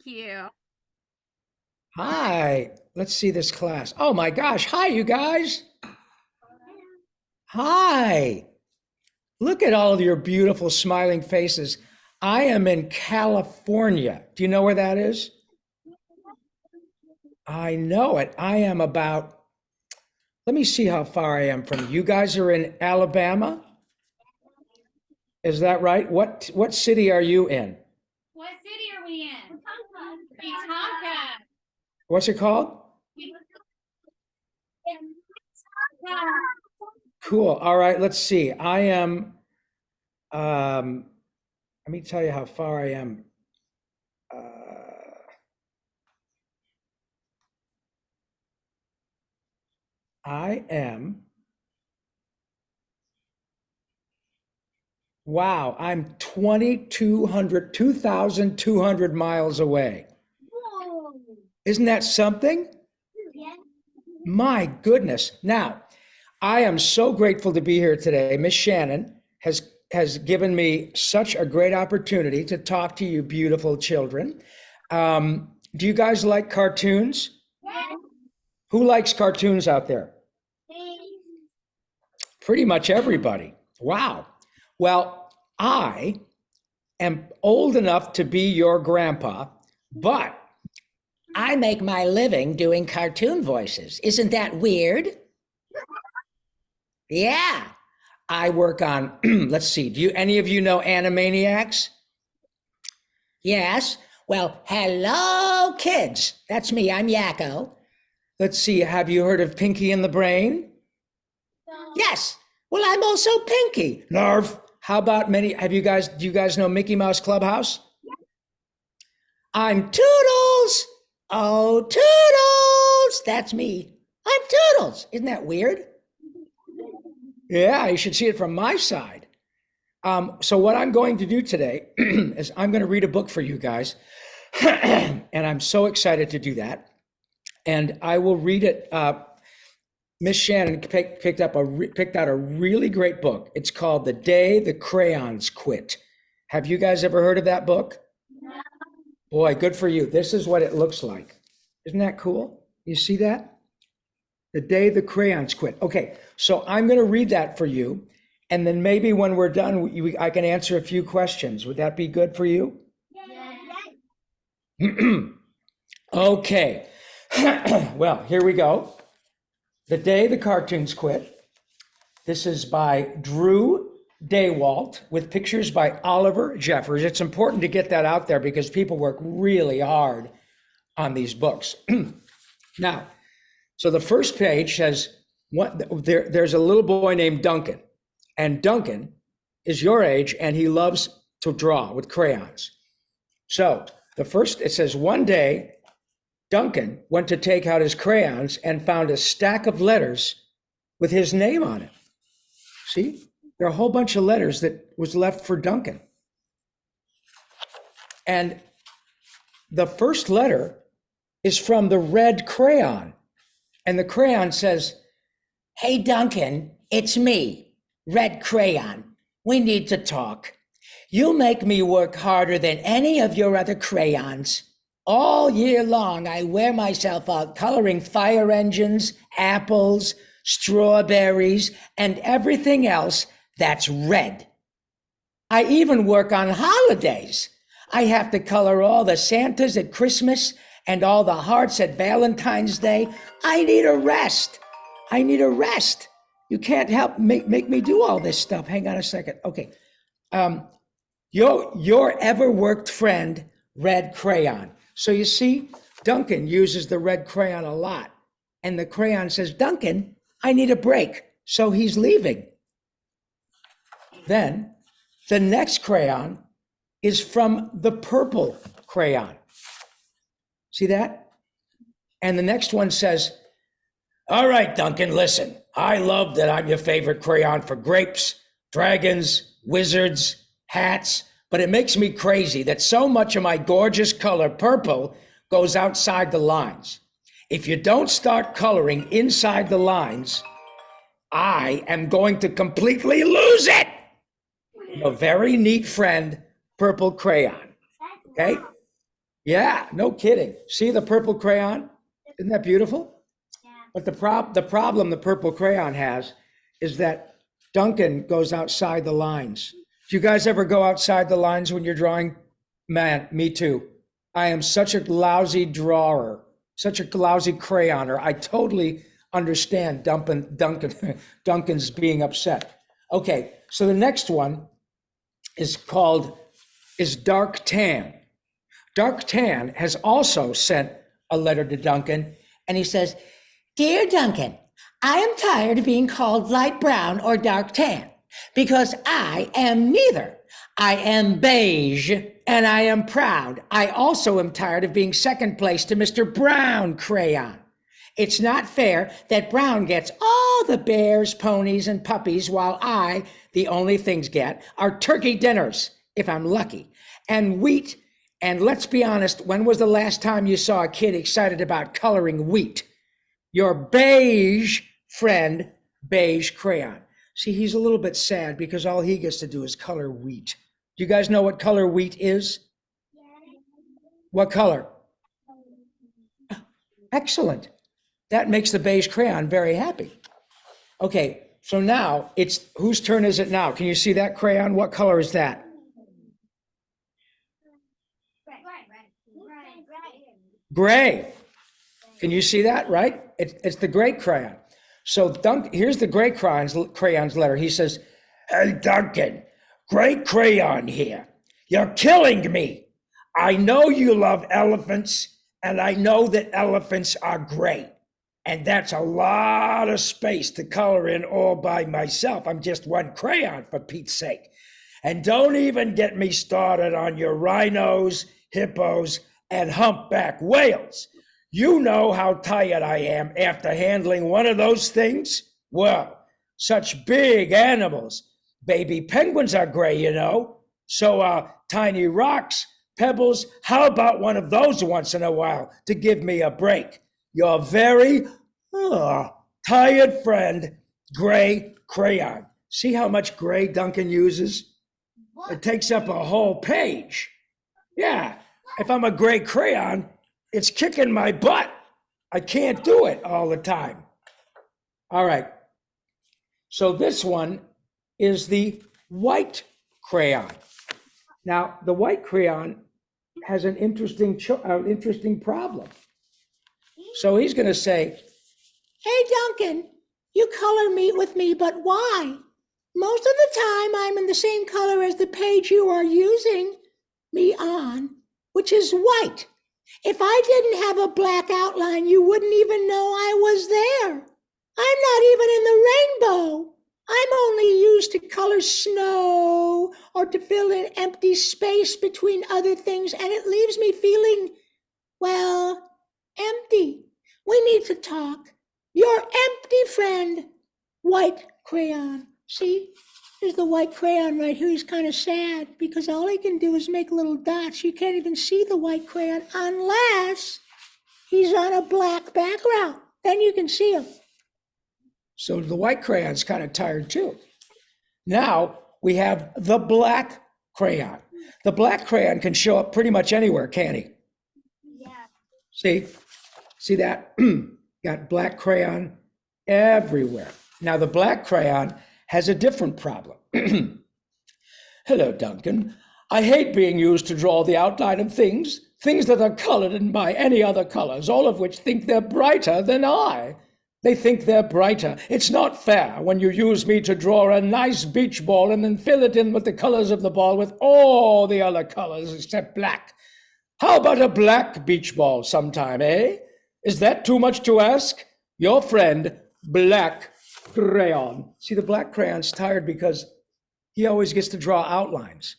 you. Hi, let's see this class. Oh my gosh. Hi, you guys. Hi. Look at all of your beautiful smiling faces. I am in California. Do you know where that is? I know it. I am about, let me see how far I am from you. You guys are in Alabama? Is that right? What city are you in? What city are we in? Wetumpka. What's it called? Cool. All right, let's see. I am let me tell you how far I am. I am, wow, I'm 2,200 miles away. Isn't that something? My goodness. Now, I am so grateful to be here today. Miss Shannon has given me such a great opportunity to talk to you beautiful children. Do you guys like cartoons? Who likes cartoons out there? Pretty much everybody. Wow. Well, I am old enough to be your grandpa, but I make my living doing cartoon voices. Isn't that weird? Yeah. I work on, let's see, do you any of you know Animaniacs? Yes. Well, hello, kids. That's me. I'm Yakko. Let's see, have you heard of Pinky and the Brain? Yes. Well, I'm also Pinky. Narv. How about do you guys know Mickey Mouse Clubhouse? I'm Toodles. Oh, Toodles. That's me. I'm Toodles. Isn't that weird? Yeah, you should see it from my side. So what I'm going to do today is I'm going to read a book for you guys. And I'm so excited to do that. And I will read it. Miss Shannon picked out a really great book. It's called The Day the Crayons Quit. Have you guys ever heard of that book? No. Boy, good for you. This is what it looks like. Isn't that cool? You see that? The Day the Crayons Quit. Okay, so I'm going to read that for you. And then maybe when we're done, I can answer a few questions. Would that be good for you? Yeah. Okay. Well, here we go. The Day the Cartoons Quit. This is by Drew Daywalt with pictures by Oliver Jeffers. It's important to get that out there because people work really hard on these books. Now, so the first page says, there's a little boy named Duncan, and Duncan is your age, and he loves to draw with crayons. So it says, one day, Duncan went to take out his crayons and found a stack of letters with his name on it. See, there are a whole bunch of letters that was left for Duncan. And the first letter is from the red crayon. And the crayon says, "Hey, Duncan, it's me, Red Crayon. We need to talk. You make me work harder than any of your other crayons. All year long, I wear myself out coloring fire engines, apples, strawberries, and everything else that's red. I even work on holidays. I have to color all the Santas at Christmas and all the hearts at Valentine's Day. I need a rest. I need a rest. You can't make me do all this stuff. Hang on a second. Okay. Your ever-worked friend, Red Crayon." So you see, Duncan uses the red crayon a lot. And the crayon says, "Duncan, I need a break." So he's leaving. Then the next crayon is from the purple crayon. See that? And the next one says, "All right, Duncan, listen. I love that I'm your favorite crayon for grapes, dragons, wizards, hats, but it makes me crazy that so much of my gorgeous color, purple, goes outside the lines. If you don't start coloring inside the lines, I am going to completely lose it. A very neat friend, Purple Crayon." Okay? Yeah, no kidding. See the purple crayon? Isn't that beautiful? Yeah. But the problem the purple crayon has is that Duncan goes outside the lines. Do you guys ever go outside the lines when you're drawing? Man, me too. I am such a lousy drawer, such a lousy crayoner. I totally understand Duncan's being upset. Okay, so the next one is Dark Tan. Dark Tan has also sent a letter to Duncan, and he says, "Dear Duncan, I am tired of being called light brown or dark tan because I am neither. I am beige and I am proud. I also am tired of being second place to Mr. Brown Crayon. It's not fair that Brown gets all the bears, ponies, and puppies while I, the only things get, are turkey dinners, if I'm lucky, and wheat. And let's be honest, when was the last time you saw a kid excited about coloring wheat? Your beige friend, Beige Crayon." See, he's a little bit sad because all he gets to do is color wheat. Do you guys know what color wheat is? What color? Excellent. That makes the Beige Crayon very happy. Okay, so now it's, whose turn is it now? Can you see that crayon? What color is that? Gray. Can you see that, right? It's the gray crayon. So here's the gray crayon's letter. He says, "Hey, Duncan, great crayon here. You're killing me. I know you love elephants, and I know that elephants are great. And that's a lot of space to color in all by myself. I'm just one crayon, for Pete's sake. And don't even get me started on your rhinos, hippos, and humpback whales. You know how tired I am after handling one of those things? Well, such big animals. Baby penguins are gray, you know. So tiny rocks, pebbles, how about one of those once in a while to give me a break? Your very tired friend, Gray Crayon." See how much gray Duncan uses? It takes up a whole page. Yeah, if I'm a gray crayon, it's kicking my butt. I can't do it all the time. All right. So this one is the white crayon. Now, the white crayon has an interesting problem. So he's going to say, "Hey, Duncan, you color me with me, but why? Most of the time, I'm in the same color as the page you are using me on, which is white. If I didn't have a black outline, you wouldn't even know I was there. I'm not even in the rainbow. I'm only used to color snow or to fill in empty space between other things, and it leaves me feeling, well, empty. We need to talk. Your empty friend, White Crayon." See, there's the white crayon right here. He's kind of sad because all he can do is make little dots. You can't even see the white crayon unless he's on a black background. Then you can see him. So the white crayon's kind of tired too. Now we have the black crayon. The black crayon can show up pretty much anywhere, can't he? Yeah. See that? Got black crayon everywhere. Now the black crayon has a different problem. "Hello, Duncan. I hate being used to draw the outline of things that are colored in by any other colors, all of which think they're brighter than I. They think they're brighter. It's not fair when you use me to draw a nice beach ball and then fill it in with the colors of the ball with all the other colors except black. How about a black beach ball sometime, eh? Is that too much to ask? Your friend, Black Crayon." See, the black crayon's tired because he always gets to draw outlines.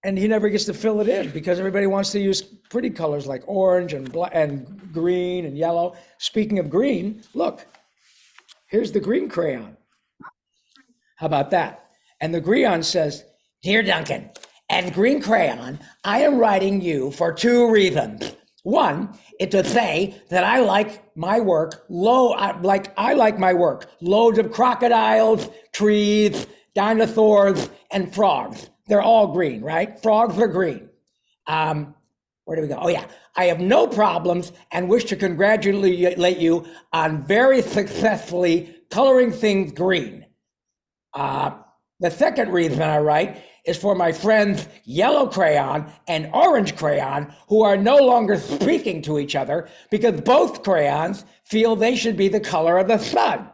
And he never gets to fill it in because everybody wants to use pretty colors like orange and black and green and yellow. Speaking of green, look, here's the green crayon. How about that? And the crayon says, "Dear Duncan, as green crayon, I am writing you for two reasons. One, it's to say that I like my work loads of crocodiles, trees, dinosaurs, and frogs. They're all green, right? Frogs are green. Where do we go? Oh yeah, I have no problems and wish to congratulate you on very successfully coloring things green. The second reason I write is for my friends Yellow Crayon and Orange Crayon, who are no longer speaking to each other because both crayons feel they should be the color of the sun.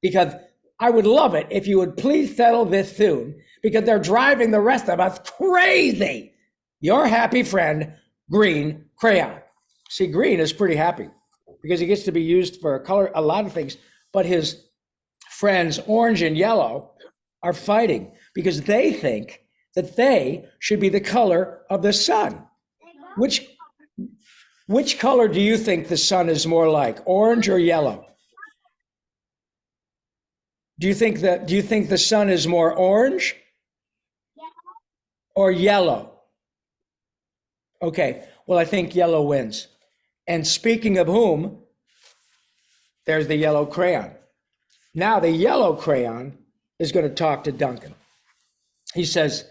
Because I would love it if you would please settle this soon, because they're driving the rest of us crazy. Your happy friend, Green Crayon. See, Green is pretty happy because he gets to be used for a lot of things, but his friends Orange and Yellow are fighting because they think that they should be the color of the sun. Which color do you think the sun is more like, orange or yellow? Do you think the sun is more orange or yellow? Okay, well, I think yellow wins. And speaking of whom, there's the yellow crayon. Now the yellow crayon is going to talk to Duncan. He says,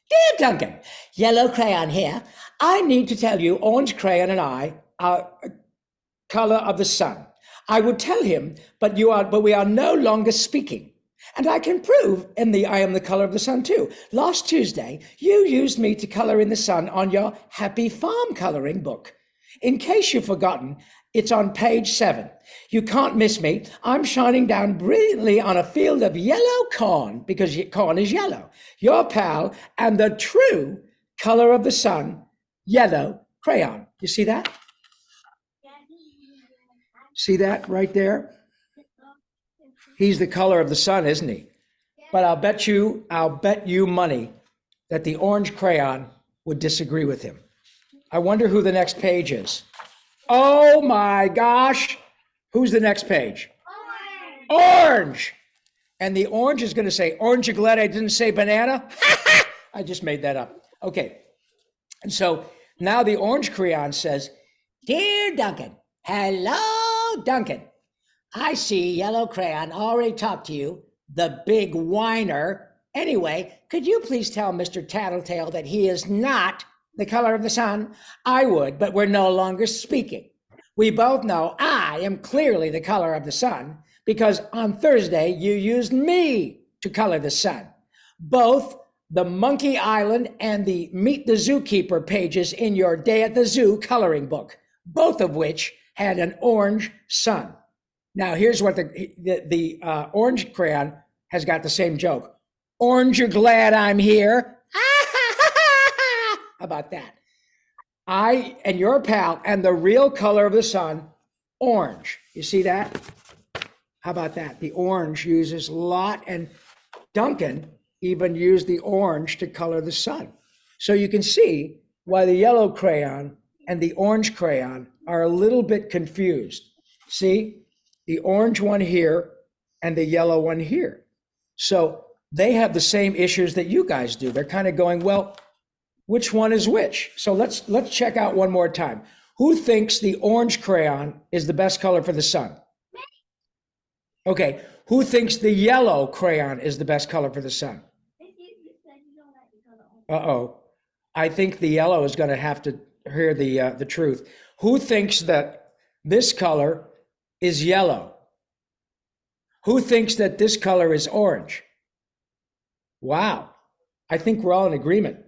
"Dear Duncan, Yellow Crayon here. I need to tell you, Orange Crayon and I are color of the sun. I would tell him, but we are no longer speaking. And I can prove I am the color of the sun too. Last Tuesday, you used me to color in the sun on your Happy Farm coloring book. In case you've forgotten, it's on page 7. You can't miss me. I'm shining down brilliantly on a field of yellow corn because corn is yellow. Your pal and the true color of the sun, Yellow Crayon." You see that? See that right there? He's the color of the sun, isn't he? But I'll bet you money that the Orange Crayon would disagree with him. I wonder who the next page is. Oh my gosh. Who's the next page? Orange. And the orange is going to say, "Orange, you glad I didn't say banana?" I just made that up. Okay. And so now the Orange Crayon says, "Dear Duncan, hello, Duncan. I see Yellow Crayon already talked to you, the big whiner. Anyway, could you please tell Mr. Tattletale that he is not the color of the sun? I would, but we're no longer speaking. We both know I am clearly the color of the sun because on Thursday you used me to color the sun. Both the Monkey Island and the Meet the Zookeeper pages in your Day at the Zoo coloring book, both of which had an orange sun." Now here's what the Orange Crayon has got the same joke. "Orange, you're glad I'm here?" How about that? I and your pal and the real color of the sun, orange. You see that? How about that? The orange uses a lot, and Duncan even used the orange to color the sun. So you can see why the Yellow Crayon and the Orange Crayon are a little bit confused. See? The orange one here and the yellow one here. So they have the same issues that you guys do. They're kind of going, well, which one is which? So let's check out one more time. Who thinks the Orange Crayon is the best color for the sun? Okay. Who thinks the Yellow Crayon is the best color for the sun? Uh-oh. I think the yellow is going to have to hear the truth. Who thinks that this color is yellow? Who thinks that this color is orange? Wow. I think we're all in agreement.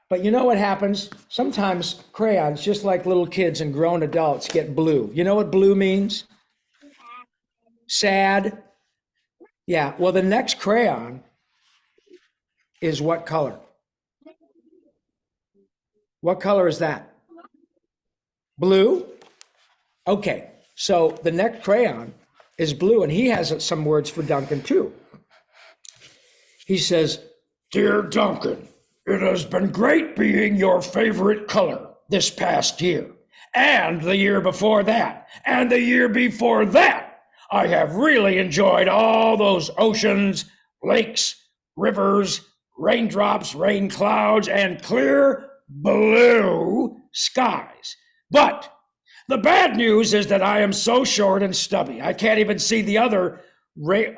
But you know what happens? Sometimes crayons, just like little kids and grown adults, get blue. You know what blue means? Sad. Yeah. Well, the next crayon is what color? What color is that? Blue? Okay. So the next crayon is blue, and he has some words for Duncan too. He says, "Dear Duncan, it has been great being your favorite color this past year, and the year before that, and the year before that. I have really enjoyed all those oceans, lakes, rivers, raindrops, rain clouds, and clear blue skies. But the bad news is that I am so short and stubby. I can't even see the other railing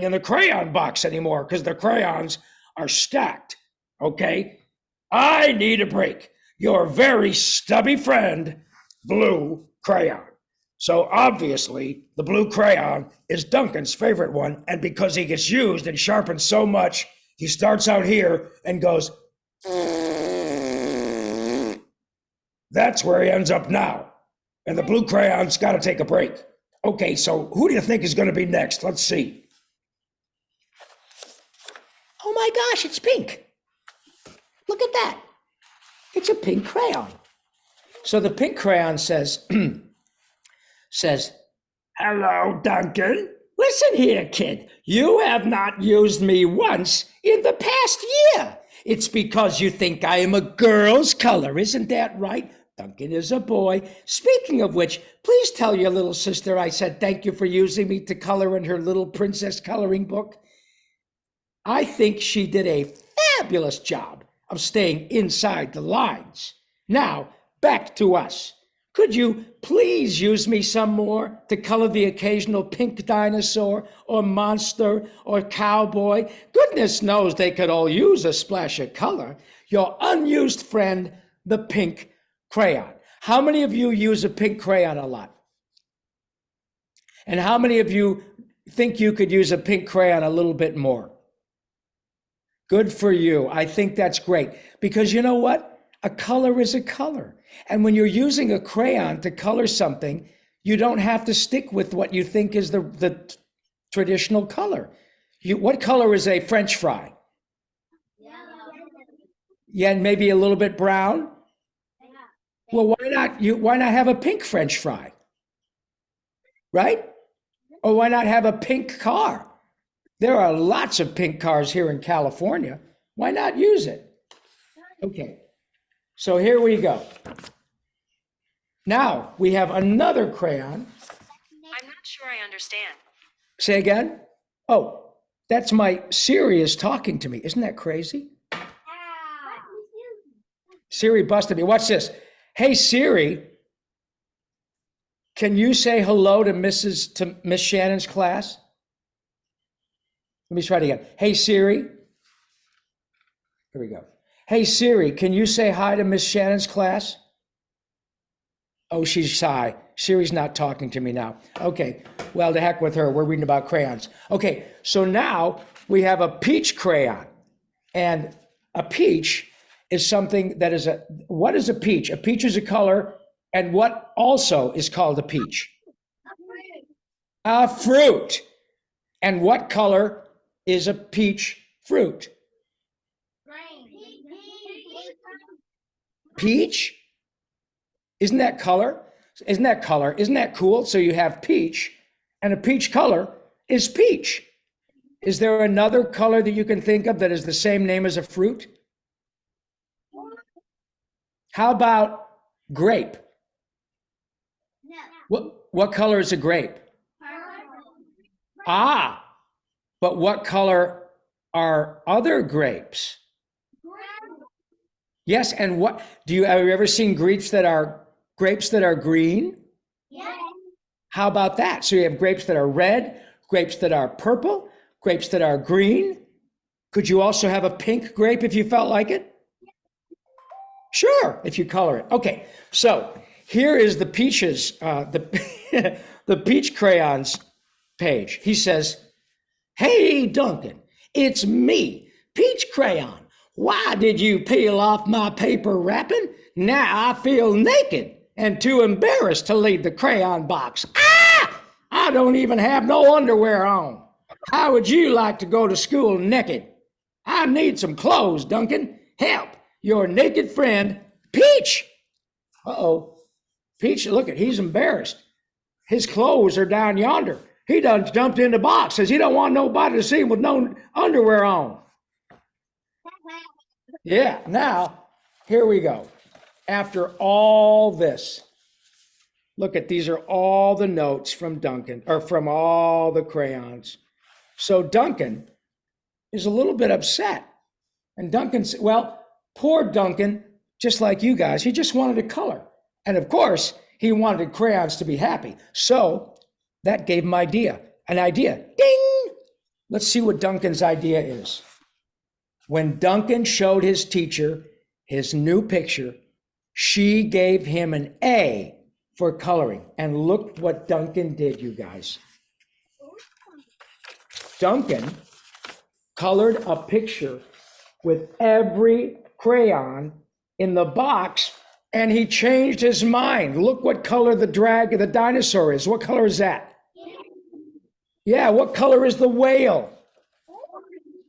in the crayon box anymore because the crayons are stacked. Okay. I need a break. Your very stubby friend, Blue Crayon. So obviously, the blue crayon is Duncan's favorite one. And because he gets used and sharpened so much, he starts out here and goes, that's where he ends up now. And the blue crayon's got to take a break. Okay, so who do you think is going to be next? Let's see. Oh my gosh, it's pink. Look at that. It's a pink crayon. So the pink crayon says, Hello, Duncan. Listen here, kid. You have not used me once in the past year. it's because you think I am a girl's color, isn't that right? Duncan is a boy. Speaking of which, please tell your little sister I said thank you for using me to color in her little princess coloring book. I think she did a fabulous job of staying inside the lines. Now, back to us. Could you please use me some more to color the occasional pink dinosaur or monster or cowboy? Goodness knows they could all use a splash of color. Your unused friend, the pink crayon. How many of you use a pink crayon a lot? And how many of you think you could use a pink crayon a little bit more? Good for you. I think that's great because you know what? A color is a color. And when you're using a crayon to color something, you don't have to stick with what you think is the traditional color. What color is a French fry? Yellow. Yeah, and maybe a little bit brown. Yeah. Well, why not have a pink French fry? Right? Or why not have a pink car? There are lots of pink cars here in California. Why not use it? Okay. So here we go. Now we have another crayon. I'm not sure I understand. Say again? Oh, that's my Siri is talking to me. Isn't that crazy? Siri busted me. Watch this. Hey Siri, can you say hello to Miss Shannon's class? Let me try it again. Hey Siri. Here we go. Hey Siri, can you say hi to Miss Shannon's class? Oh, she's shy. Siri's not talking to me now. Okay, well, to heck with her. We're reading about crayons. Okay, so now we have a peach crayon. And a peach is something that is what is a peach? A peach is a color, and what also is called a peach? A fruit. And what color is a peach fruit? Peach? Isn't that color? Isn't that color? Isn't that cool? So you have peach, and a peach color is peach. Is there another color that you can think of that is the same name as a fruit? How about grape? What color is a grape? Ah, but what color are other grapes? Yes, and have you ever seen grapes that are green? Yeah. How about that? So you have grapes that are red, grapes that are purple, grapes that are green. Could you also have a pink grape if you felt like it? Sure, if you color it. Okay, so here is the peaches, the peach crayons page. He says, "Hey Duncan, it's me, Peach Crayon. Why did you peel off my paper wrapping? Now I feel naked and too embarrassed to leave the crayon box. Ah! I don't even have no underwear on. How would you like to go to school naked? I need some clothes, Duncan. Help, your naked friend, Peach." Uh-oh. Peach, look at, he's embarrassed. His clothes are down yonder. He done jumped in the box, says he don't want nobody to see him with no underwear on. Yeah, now, here we go. After all this, look at, these are all the notes from Duncan, or from all the crayons. So Duncan is a little bit upset. And Duncan said, well, poor Duncan, just like you guys, he just wanted to color. And of course, he wanted crayons to be happy. So that gave him an idea. Ding! Let's see what Duncan's idea is. When Duncan showed his teacher his new picture, she gave him an A for coloring. And look what Duncan did, you guys. Duncan colored a picture with every crayon in the box, and he changed his mind. Look what color the dinosaur is. What color is that? Yeah, what color is the whale?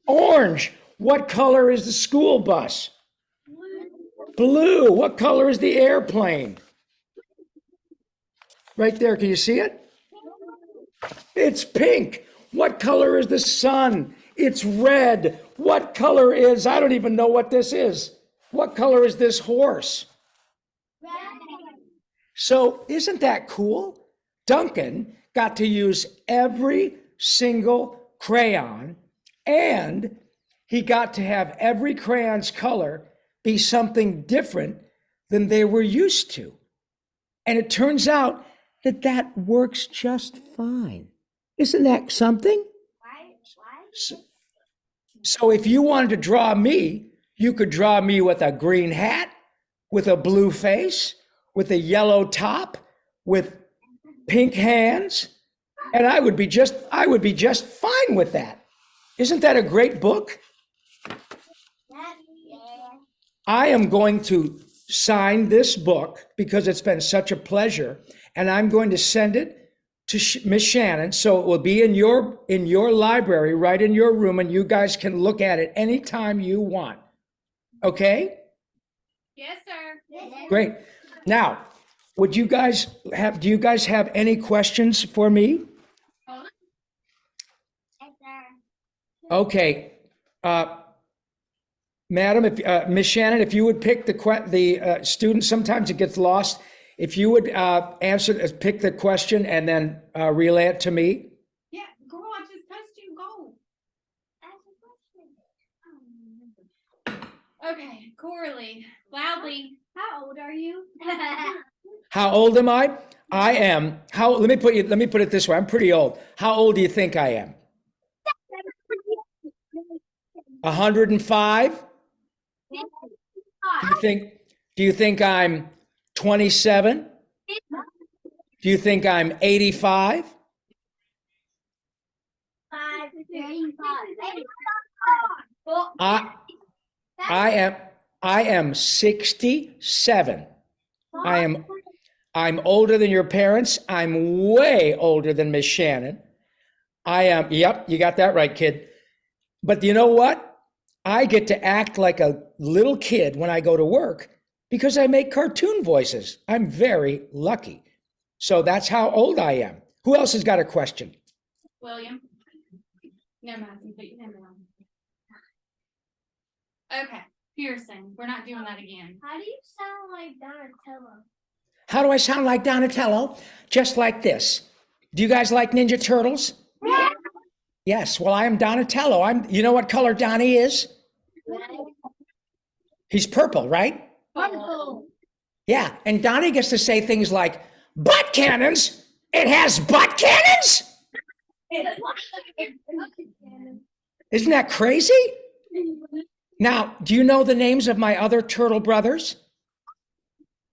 Orange. What color is the school bus? Blue. What color is the airplane? Right there, can you see it? It's pink. What color is the sun? It's red. What color is, I don't even know what this is. What color is this horse? So isn't that cool? Duncan got to use every single crayon, and he got to have every crayon's color be something different than they were used to. And it turns out that that works just fine. Isn't that something? So if you wanted to draw me, you could draw me with a green hat, with a blue face, with a yellow top, with pink hands, and I would be just fine with that. Isn't that a great book? I am going to sign this book because it's been such a pleasure, and I'm going to send it to Miss Shannon, so it will be in your library, right in your room, and you guys can look at it anytime you want. Okay? Yes, sir. Great. Now, do you guys have any questions for me? Okay. Madam, if Miss Shannon, if you would pick the student, sometimes it gets lost. If you would pick the question and then relay it to me. Yeah, go on, just question, go. Okay, Corley, loudly. How old are you? How old am I? I am. Let me put it this way. I'm pretty old. How old do you think I am? 105? Do you think I'm 27? Do you think I'm 85? I am 67. I'm older than your parents. I'm way older than Miss Shannon. Yep, you got that right, kid. But you know what? I get to act like a little kid when I go to work because I make cartoon voices. I'm very lucky. So that's how old I am. Who else has got a question? William. No, Matthew, put your hand down. Okay, Pearson. We're not doing that again. How do you sound like Donatello? How do I sound like Donatello? Just like this. Do you guys like Ninja Turtles? Yeah. Yes, well, I am Donatello. You know what color Donnie is? He's purple, right? Purple. Yeah, and Donnie gets to say things like, butt cannons? It has butt cannons? Isn't that crazy? Now, do you know the names of my other turtle brothers?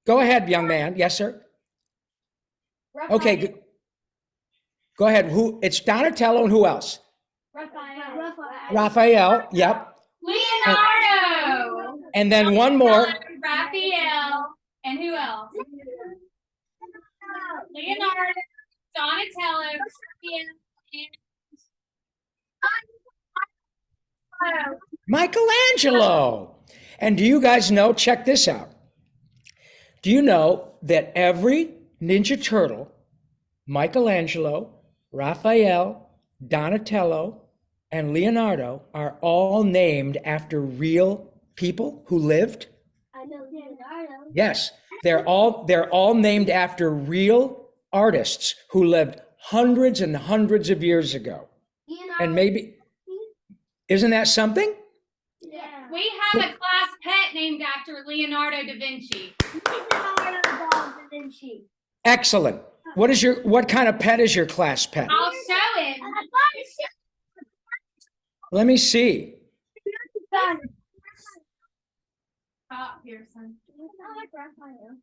Go ahead, young man. Yes, sir. Okay, go ahead. It's Donatello and who else? Raphael. Yep. Leonardo. And then one more. Raphael. And who else? Leonardo, Donatello, Raphael, and Michelangelo. And do you guys know, check this out. Do you know that every Ninja Turtle, Michelangelo, Raphael, Donatello, and Leonardo are all named after real people who lived? I know Leonardo. Yes, they're all named after real artists who lived hundreds and hundreds of years ago. Leonardo. And maybe, isn't that something? Yeah. we have a class pet named after Leonardo da Vinci. Leonardo da Vinci. Excellent. What kind of pet is your class pet? I'll show him. Let me see. top, Pearson. I like Raphael.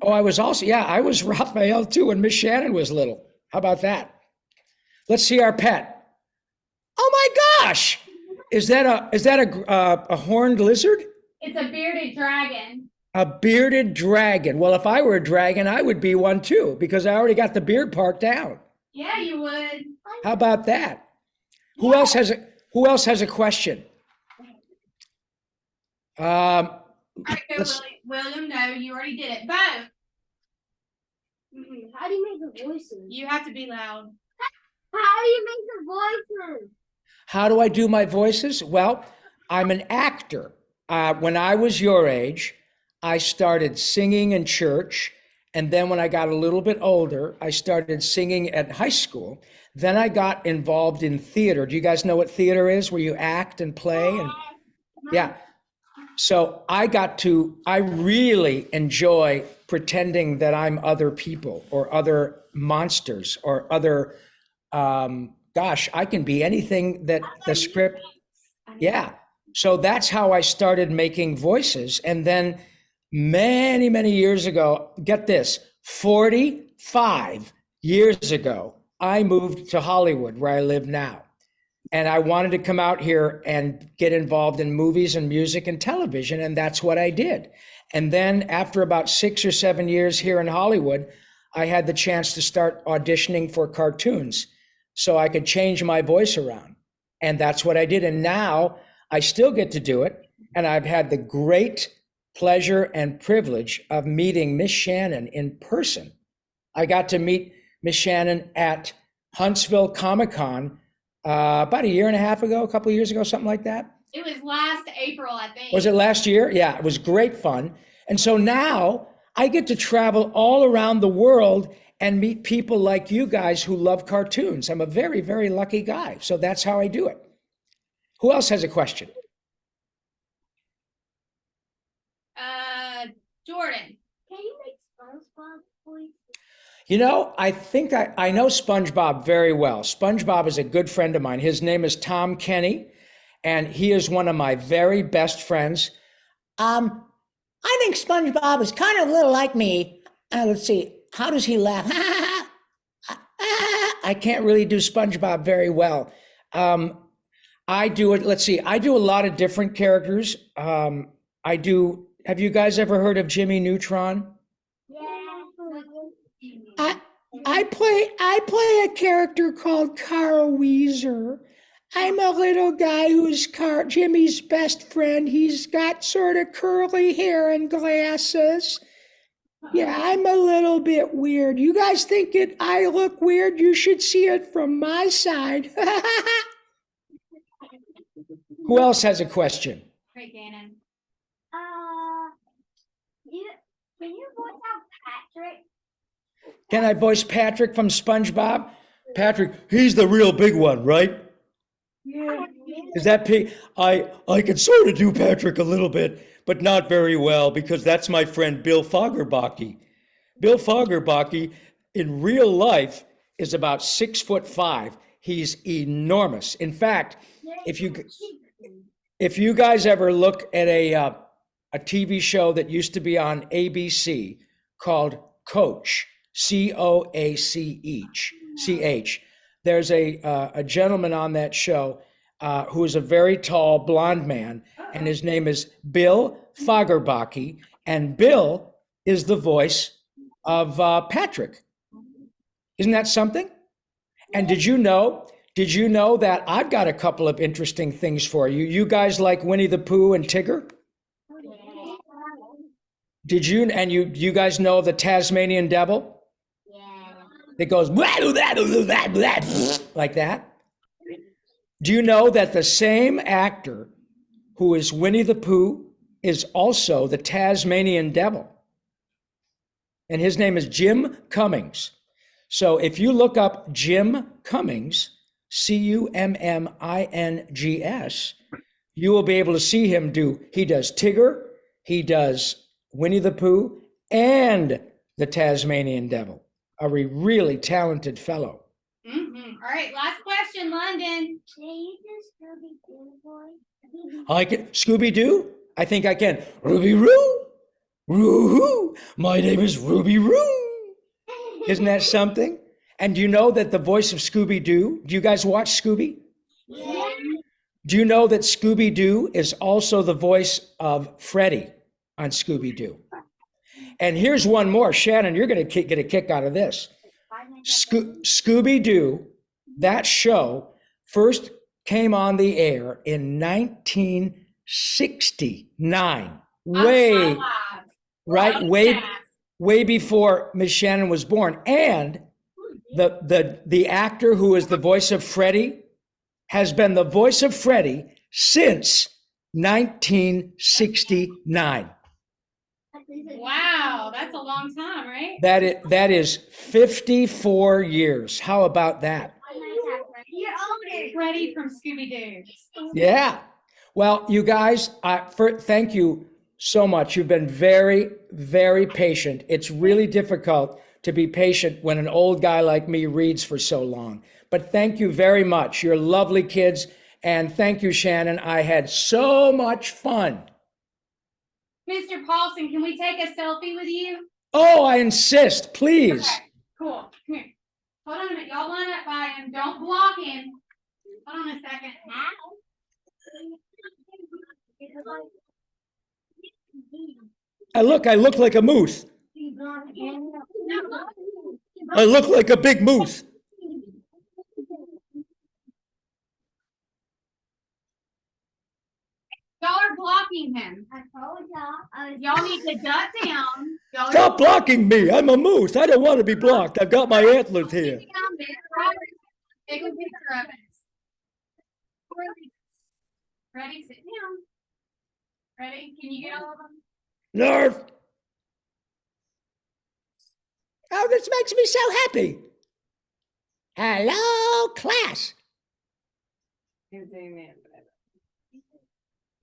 Oh, I was also, yeah, I was Raphael too when Miss Shannon was little. How about that? Let's see our pet. Oh my gosh! Is that a horned lizard? It's a bearded dragon. A bearded dragon. Well, if I were a dragon, I would be one too, because I already got the beard part down. Yeah, you would. How about that? Who else has a question? All right, go, Let's- William. No, you already did it. Bo, How do you make the voices? you have to be loud. How do you make the voices? How do I do my voices? Well, I'm an actor. When I was your age, I started singing in church. And then when I got a little bit older, I started singing at high school. Then I got involved in theater. Do you guys know what theater is, where you act and play? And yeah. So I really enjoy pretending that I'm other people or other monsters or other, I can be anything that the script. Yeah. So that's how I started making voices. And then many, many years ago, get this, 45 years ago, I moved to Hollywood where I live now. And I wanted to come out here and get involved in movies and music and television. And that's what I did. And then after about 6 or 7 years here in Hollywood, I had the chance to start auditioning for cartoons so I could change my voice around. And that's what I did. And now I still get to do it. And I've had the great pleasure and privilege of meeting Miss Shannon in person. I got to meet Miss Shannon at Huntsville Comic-Con about a year and a half ago, a couple of years ago, something like that. It was last April, I think. Was it last year? Yeah, it was great fun. And so now I get to travel all around the world and meet people like you guys who love cartoons. I'm a very, very lucky guy. So that's how I do it. Who else has a question? Jordan. Can you make SpongeBob voices? You know, I think I know SpongeBob very well. SpongeBob is a good friend of mine. His name is Tom Kenny, and he is one of my very best friends. I think SpongeBob is kind of a little like me. Let's see, how does he laugh? I can't really do SpongeBob very well. I do it, let's see, I do a lot of different characters. Have you guys ever heard of Jimmy Neutron? I play a character called Carl Weezer. I'm a little guy who's Jimmy's best friend. He's got sort of curly hair and glasses. Yeah, I'm a little bit weird. You guys think I look weird? You should see it from my side. Who else has a question? Great, Gannon. Can you voice out Patrick? Can I voice Patrick from SpongeBob? Patrick, he's the real big one, right? Yeah. Is that pig? I can sort of do Patrick a little bit, but not very well because that's my friend Bill Fagerbakke. Bill Fagerbakke in real life is about 6'5". He's enormous. In fact, if you guys ever look at a TV show that used to be on ABC called Coach, COACH, there's a gentleman on that show who is a very tall blonde man, and his name is Bill Fagerbakke, and Bill is the voice of Patrick. Isn't that something? And did you know that I've got a couple of interesting things for you? You guys like Winnie the Pooh and Tigger? Did you? And you guys know the Tasmanian devil? It goes like that. Do you know that the same actor who is Winnie the Pooh is also the Tasmanian devil? And his name is Jim Cummings. So if you look up Jim Cummings, Cummings, you will be able to see him he does Tigger, he does Winnie the Pooh, and the Tasmanian devil. A really talented fellow. Mm-hmm. All right, last question, London. Can you do Scooby-Doo voice? I can Scooby-Doo? I think I can. Ruby Roo, Roo-hoo, my name is Ruby Roo. Isn't that something? And do you know that the voice of Scooby-Doo, do you guys watch Scooby? Yeah. Do you know that Scooby-Doo is also the voice of Freddy on Scooby-Doo? And here's one more. Shannon, you're going to get a kick out of this. Scooby-Doo, that show, first came on the air in 1969. Way before Miss Shannon was born. And the actor who is the voice of Freddy has been the voice of Freddy since 1969. Wow, that's a long time, right? That is 54 years. How about that? You're older. Freddy from Scooby-Doo. Yeah. Well, you guys, thank you so much. You've been very, very patient. It's really difficult to be patient when an old guy like me reads for so long. But thank you very much. You're lovely kids. And thank you, Shannon. I had so much fun. Mr. Paulsen, can we take a selfie with you? Oh, I insist, please. Okay, cool. Come here. Hold on a minute. Y'all line up by him. Don't block him. Hold on a second. I look like a moose. I look like a big moose. Y'all are blocking him. I told y'all. Y'all need to duck down. Y'all Stop blocking me. I'm a moose. I don't want to be blocked. I've got my antlers here. Take a picture of it. Ready? Sit down. Ready? Can you get all of them? Nerve. Oh, this makes me so happy. Hello, class. Zoom in.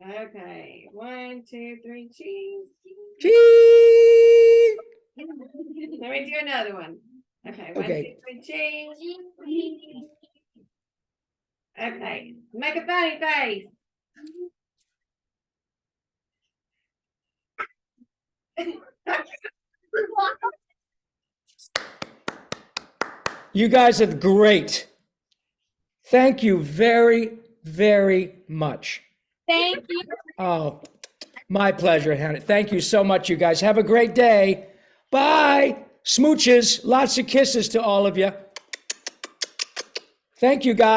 Okay, 1, 2, 3, cheese. Cheese. Let me do another one. Okay, 1, Okay. 2, 3, cheese. Okay, make a funny face. You guys are great. Thank you very, very much. Thank you. Oh, my pleasure, Hannah. Thank you so much, you guys. Have a great day. Bye. Smooches. Lots of kisses to all of you. Thank you, guys.